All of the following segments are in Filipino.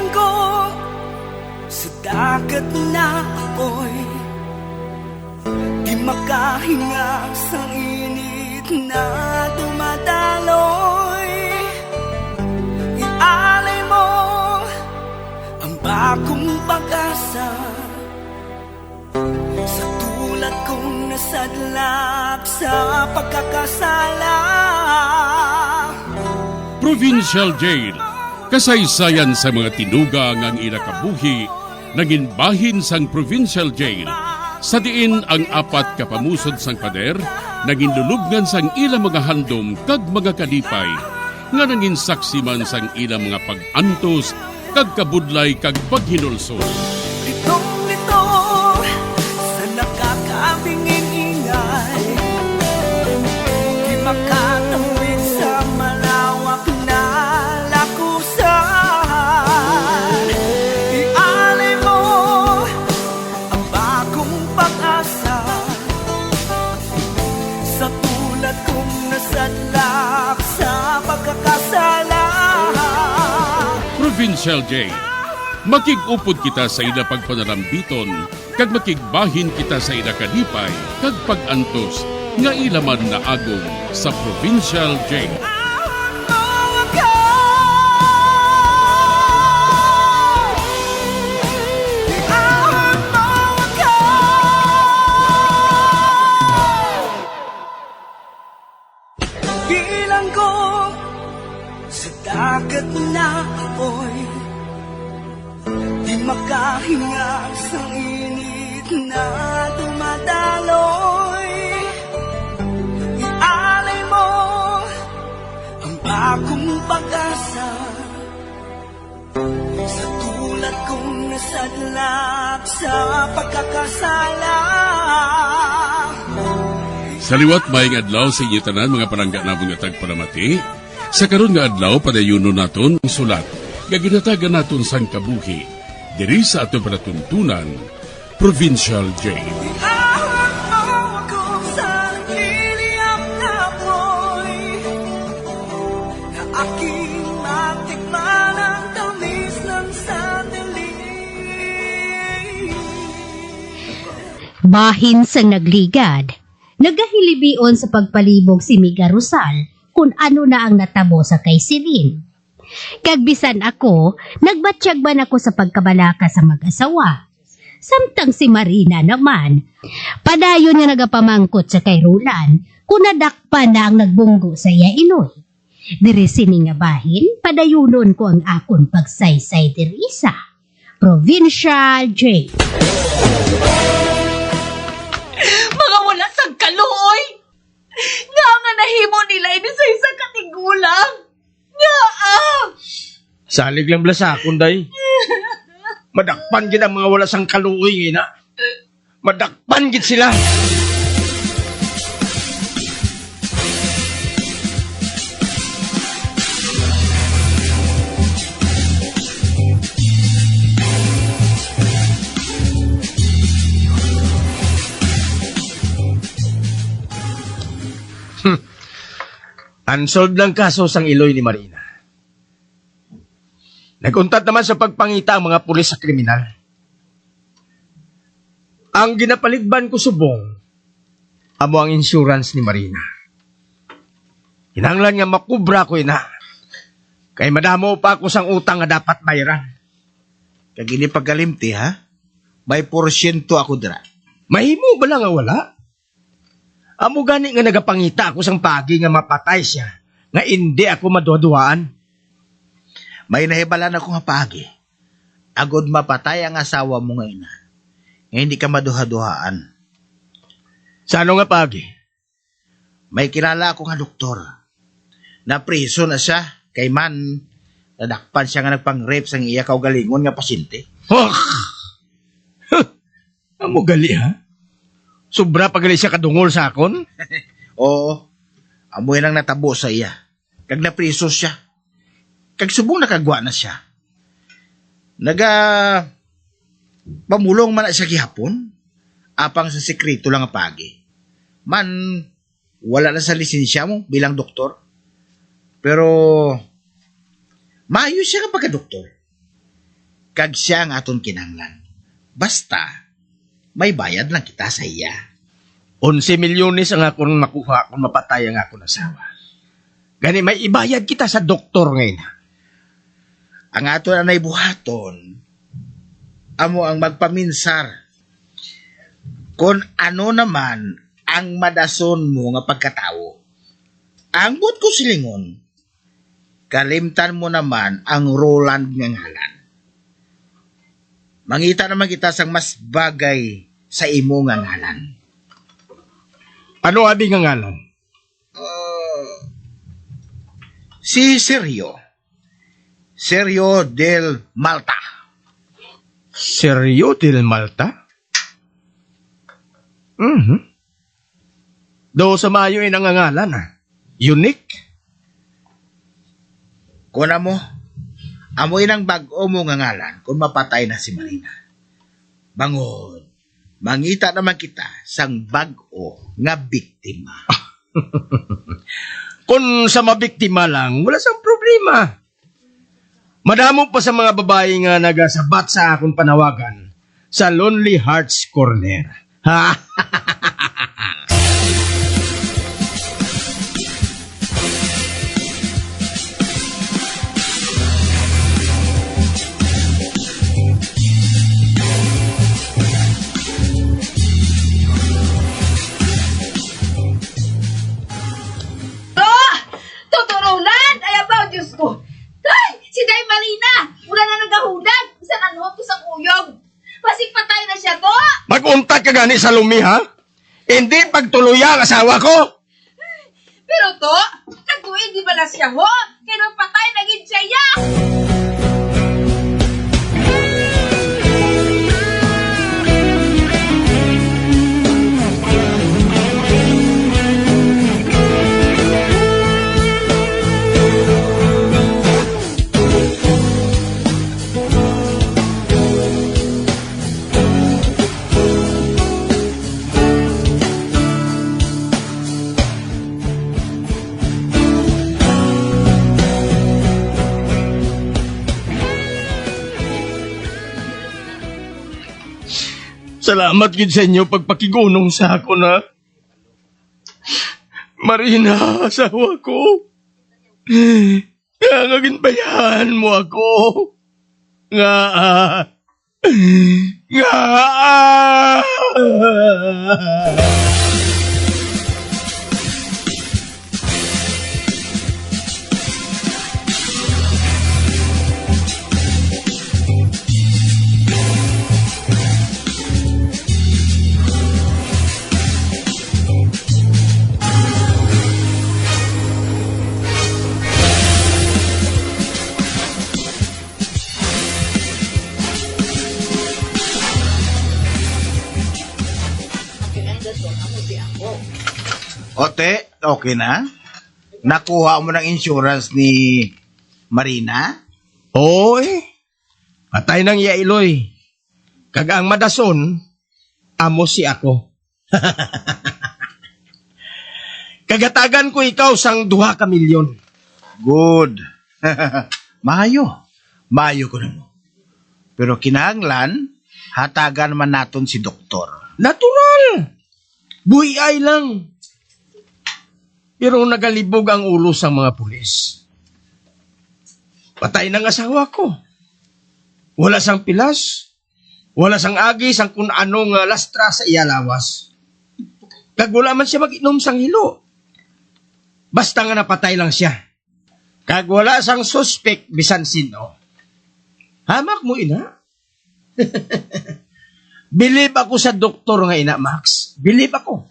Bilang ko sa dagat na apoy, di makahinga sa init na dumadaloy. Ialay mo ang bagong pag-asa sa tulad kong nasadlak sa pagkakasala. Provincial Jail, kasaysayan sa mga tinugang ang inakabuhi, naging bahin sang Provincial Jail. Sa diin ang apat kapamusod sang pader, naging lulubngan sang ilang mga handom kag mga kalipay, nga naging saksi man sang ilang mga pag-antos, kag kabudlay kag paghinulsol. Litong-lito sa nakakabingin ingay, di makatawid sa malawak na lakusan. Ialay mo ang bagong pag-asa sa tulad kong nasadlak sa pagkakasala. Provincial Jail, makig-upod kita sa ila pagpanarambiton, kag makigbahin kita sa ila kalipay, kag pag-antos, nga ilaman na agong sa Provincial Jail. Bilang ko sa dagat na apoy, di makahinga sa init na dumadaloy. Ialay mo ang bagong pag-asa sa tulad kong nasadlak sa pagkakasala. Sa liwat maing adlaw sa inyo tanan mga palangga na mga tagparamati, sa karon nga adlaw padayuno naton ang sulat, gaginatagan naton sang kabuhi, diri sa ato panatuntunan, Provincial Jail. Ihawak mo ako sa niliyap na apoy, na aking matikman ang tamis ng sandaling. Bahin sang nagligad, nagahilibion sa pagpalibog si Miga Rosal kung ano na ang natabo sa kay Sirin. Kagbisan ako, nagbatsyag man ako sa pagkabalaka sa mag-asawa. Samtang si Marina naman, padayon niya nagapamangkot sa kay Roland kung nadakpan na ang nagbunggo sa iya inoy. Diri sini nga bahin, padayunon ko ang akon pagsaysay diri sa Provincial Jail. Mga wala sang kaluoy! Nga nga nahimo nila ini sa isang katigulang! Nga Salig lang bala sa akon, day. Madakpan gid ang mga wala sang kaluoy, ina. Madakpan gid sila. Unsolved lang kaso sang Iloy ni Marina. Naguntat naman sa pagpangita ang mga pulis sa kriminal. Ang ginapaligban ko subong, amo ang insurance ni Marina. Hinanglan nga makubra ko ina. Kay madamo pa ako sang utang nga dapat bayaran. Kag ini pagkalimti ha? May porsyento ako dira. Mahimo ba lang nga wala? Amo gani nga nagapangita ako sang pagi nga mapatay siya, nga hindi ako maduduhaan. May nahibalan ako nga pagi. Agod mapatay ang asawa mo nga ina. Nga hindi ka maduha-duhaan. Sa ano nga pagi? May kilala ako nga doktor. Napriso na siya kay man nadakpan siya nga nagpang-rape sang iya kaugalingon nga pasyente. Amo gali ha? Sobra pagali siya kadungol sa akon? Oo. Amoy lang natabo sa iya. Kag napriso siya. Kag subong nakagwa na siya. Pamulong man na siya gihapon. Apang sa sekreto lang nga pagi. Man, wala na sa lisensya mo bilang doktor. Pero, maayos siya kapag doktor. Kag siya ang aton kinanglan. Basta, may bayad lang kita sa iya. 11 milyones ang akong makuha kung mapatay ang akong asawa. Gani may ibayad kita sa doktor ngayon. Ang aton anay buhaton, amo ang magpaminsar. Kung ano naman ang madason mo nga pagkatao. Ang but ko silingon, kalimtan mo naman ang Roland nga ngalan. Mangita naman kita sang mas bagay sa imo nga ngalan. Ano abi nga ngalan? Si Sergio. Sergio del Malta. Sergio del Malta? Do sa mayo ang ngalan Unique? Kuna mo, amoy ng bag-o mo nga ngalan kung mapatay na si Marina. Bangon, mangita naman kita sang bag-o nga biktima. Kung sa mabiktima lang, wala sang problema. Madamo pa sa mga babae nga nagasabat sa akong panawagan sa Lonely Hearts Corner. Ha? Tuturulan! Ay, abaw, Diyos ko! Ay, si Day Marina! Mula na nagahudag! Sa nanhot ko sa kuyog! Pasig patay na siya to! Mag-untat ka gani sa lumi, ha? Hindi pagtuluya ang asawa ko. Pero to, kagtuin di ba na siya ho? Kaya nung patay, naging siya ya! Salamat gid sa inyo pagpakigunong sa ako na. Marina, asawa ko. Nga ginbayahan mo ako. Nga. Nga. Ote, okay na? Nakuha mo ng insurance ni Marina? Oy, patay nang yailoy. Kag ang madason, amo si ako. Kagatagan ko ikaw sang 2 ka milyon. Good. Mayo. Mayo ko na mo. Pero kinahanglan, hatagan man naton si doktor. Natural. Buhay lang. Pero nagalibog ang ulo sa mga pulis. Patay ng asawa ko. Wala sang pilas. Wala sang agi sang kung anong lastra sa iyalawas. Kag wala man siya mag-inom sang hilo. Basta nga napatay lang siya. Kag wala sang suspect bisan sino. Hamak mo ina. Believe ako sa doktor nga ina, Max. Believe ako.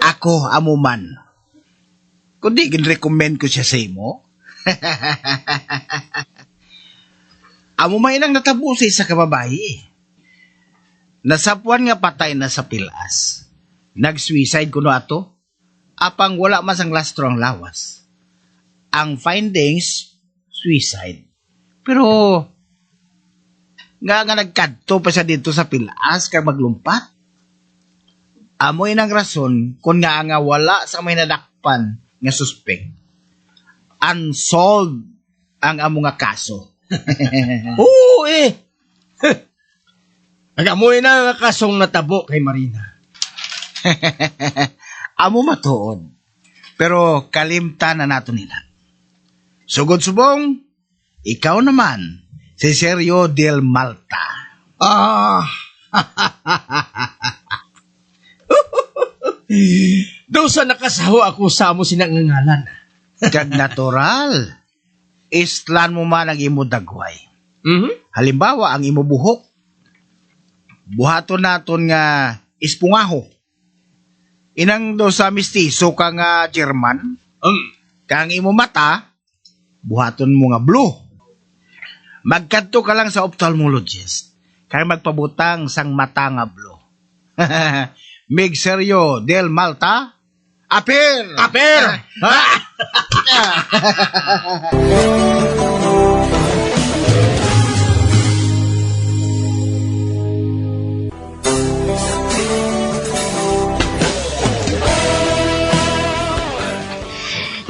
Ako, amo man. Kundi gin-recommend ko siya sa imo. Amo man inang natabusi sa kababayi. Nasapuan nga patay na sa pilas. Nag-suicide kuno ato. Apang wala man sang lastro ang lawas. Ang findings, suicide. Pero, nga nagkadto pa siya dito sa pilas kag maglumpat. Amo inang rason kung nga wala sa may nadakpan nga suspect. Unsolved ang amo nga kaso. Oo Nagamoy na nga kasong natabo kay Marina. Amo matuod. Pero kalimtan na nato nila. Sugod subong, ikaw naman, si Sergio del Malta. Ah! Daw sa nakasawa ako sa amo sinangangalan. Kag natural. Islan mo man ang imo dagway. Mhm. Halimbawa, ang imo buhok. Buhaton naton nga ispungaho. Inang do sa mistiso ka nga German. Kang imo mata, buhaton mo nga blue. Magkadto ka lang sa ophthalmologist. Kaya magpabutang sang mata nga blue. Mig Sergio del Malta, apir! Aper! Ha?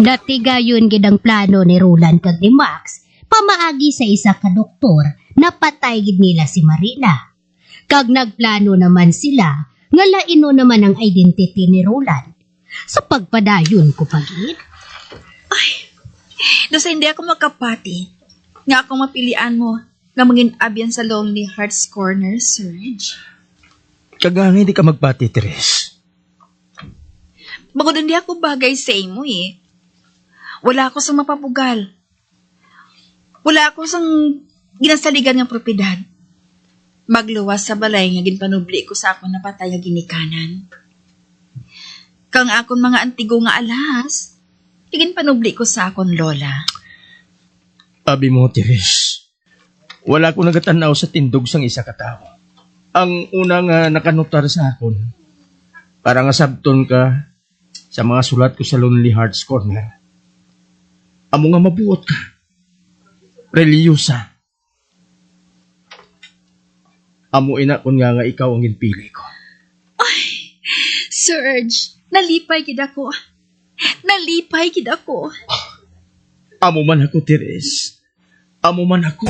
Natigayon gid ang plano ni Roland kag ni Max pamaagi sa isa ka doktor na patay gid nila si Marina. Kag nagplano naman sila nga laino naman ang identity ni Roland. Sa pagpadayon ko pagid. Dosa hindi ako makapati. Nga akong mapilian mo nga mangin abyan sa Lonely Hearts Corner, Serge. Kagangay di ka magpati, Teres. Bagod hindi ako bagay sa imo eh. Wala ako sa mapapugal. Wala ako sang ginasaligan ng propiedad. Magluwas sa balay nga ginpanubli ko sa akong napatay nga ginikanan. Kang akon mga antigo nga alas, ginpanubli ko sa akon lola. Abi mo, Teres. Wala ko nagatanaw sa tindog sang isa ka tao. Ang unang nakanutar sa akon, para nga sabton ka sa mga sulat ko sa Lonely Hearts Corner. Amo nga mabuot ka. Reliyosa. Amo ina kun nga ikaw ang ginpili ko. Serge, nalipay gid ako. Nalipay gid ako. Amo man ako, Teres. Amo man ako.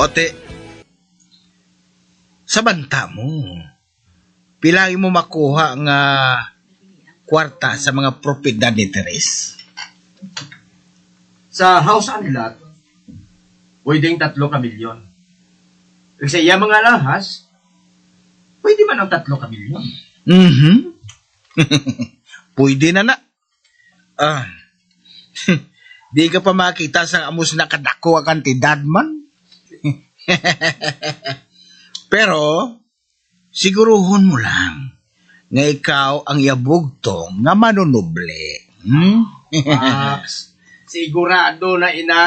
Ote, sa banta mo, pilangin mo makuha nga kwarta sa mga propiedad ni Teres. Sa house and lot, pwedeng 3 ka milyon. Kasi yung mga lahas, pwede man ang 3 ka milyon. Mhm. Pwede na na. Di ka pa makita sa amos na kadako ang kantidad man. Pero, siguruhon mo lang nga ikaw ang yabugtong nga manunuble. Hmm? Max, sigurado na ina.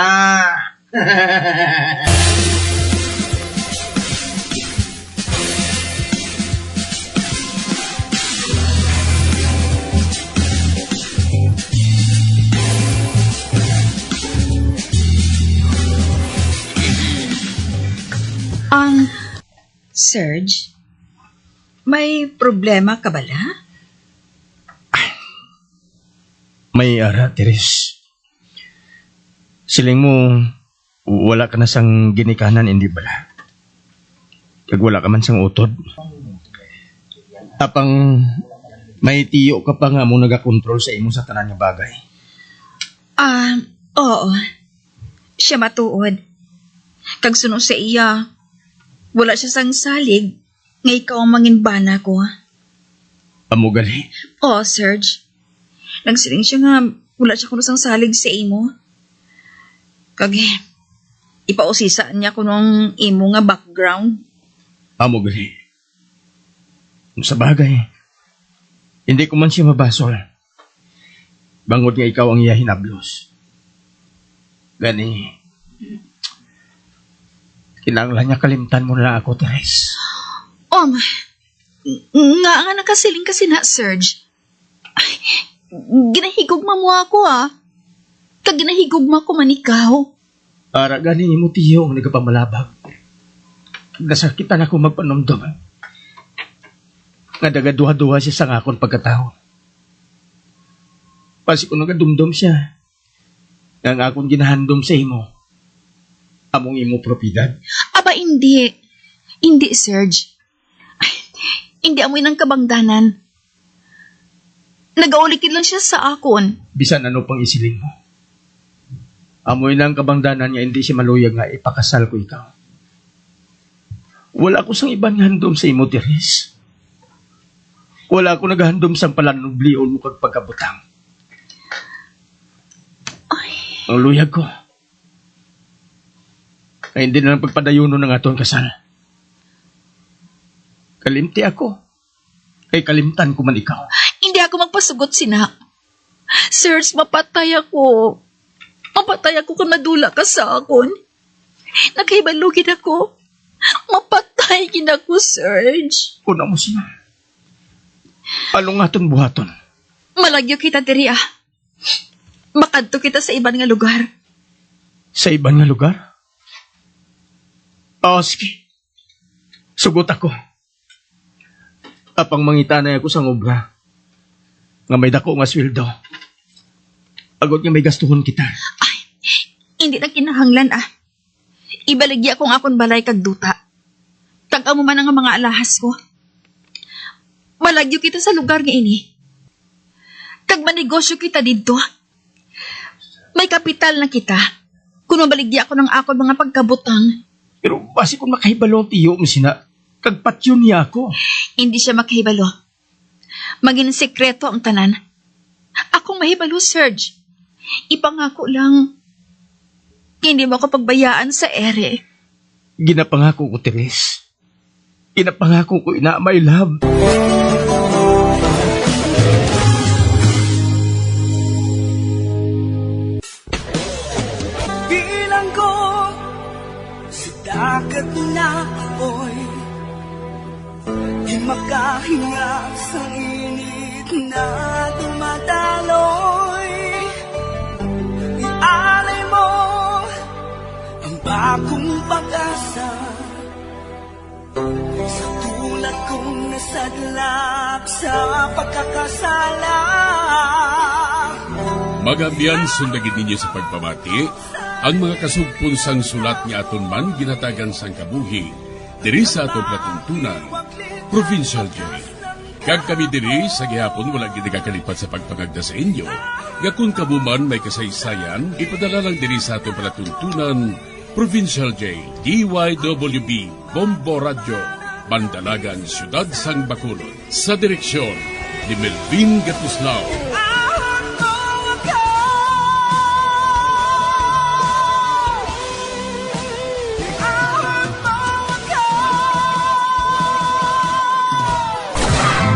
Serge, may problema ka bala? May ara, Teres. Siling mo, wala ka na sang ginikanan, hindi bala? Kag wala ka man sang utod. Apang may tiyo ka pa nga mo nagakontrol sa imo sa tanan nga bagay. Oo. Siya matuod. Kag suno sa iya, wala siya sang salig, nga ikaw ang manginbana ko. Amo gali. Oo, Serge. Nagsiling siya nga, wala siya kuno sang salig sa imo. Kag, ipausisaan niya kuno imo nga background. Amo gali. Sa bagay, hindi ko man siya mabasol. Bangod nga ikaw ang iya hinablos. Gani, Kinanglan niya kalimtan mo na ako, Teres. Nga nakasiling kasi na, Serge. Ay, ginahigugma mo ako, Kag ginahigugma ko man ikaw. Para ganin mo tiyo ang nagapamalabag. Nasakitan ako magpanomdom. Nga dagaduha-duha siya sa ngakon pagkatao. Pasi ko nagadumdom siya. Nga ngakon ginahandom sa imo. Among imo propidad. Aba, hindi. Hindi, Serge. Ay, hindi amoy ng kabangdanan. Nagaulikid lang siya sa akon. Bisan ano pang isiling mo. Amoy ng kabangdanan niya, hindi siya maluyag nga ipakasal ko ikaw. Wala ko sang ibang handom sa imo, Teres. Wala ko naghandom sa palanublion mo kag pagkabutang. Ang luyag ko. Ay hindi na lang pagpadayuno ng aton kasal. Kalimti ako. Kay kalimtan ko man ikaw. Hindi ako magpasugot, sina. Serge, mapatay ako. Mapatay ako kung madula ka sa akon. Nagkaibalugin ako. Mapatay ako, Serge. Una mo siya. Anong aton buhaton? Malagyo kita, diri, Makadto kita sa iban nga lugar. Sa ibang nga lugar? Sige. Sugot ako. Apang mangitanay ako sa ngobra. Nga may dako nga sweldo. Agot nga may gastuhon kita. Hindi na kinahanglan, Ibaligya akong akon balay kag duta. Tag mo man ang mga alahas ko. Malagyo kita sa lugar nga ini. Kag manegosyo kita dito. May kapital na kita. Kung mabaligya ako ng akon mga pagkabutang. Pero basi kung makahibalo tiyo mo sina, kag patyon niya ako. Hindi siya makahibalo. Maging sekreto ang tanan. Akong mahibalo, Serge. Ipangako lang. Hindi mo ako pagbayaan sa ere. Ginapangako ko, Teres. Ginapangako ko, ina, my love. Bilang ko sa dagat na apoy, di makahinga sa init na dumadaloy. Ialay mo ang bagong pag-asa sa tulad kong nasadlak sa pagkakasala. Magabiyan sundagin ninyo sa pagpamati ang mga kasugpon sang sulat ni aton man ginatagan sang kabuhi diri sa aton platuntunan, Provincial Joy. Kag kami diri sa gihapon wala gid nakakalipat sa pagpangagda sa inyo. Nga kung kabuman may kasaysayan, ipadala lang diri sa aton platuntunan, Provincial J, DYWB, Bombo Radio, Bandalagan, Siyudad Sang Bacolod. Sa direksyon ni Melvin Gatuslao.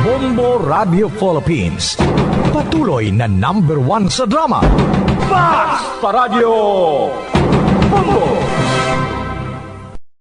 Bombo Radio Philippines. Patuloy na #1 sa drama. Bas sa radyo. Bombo!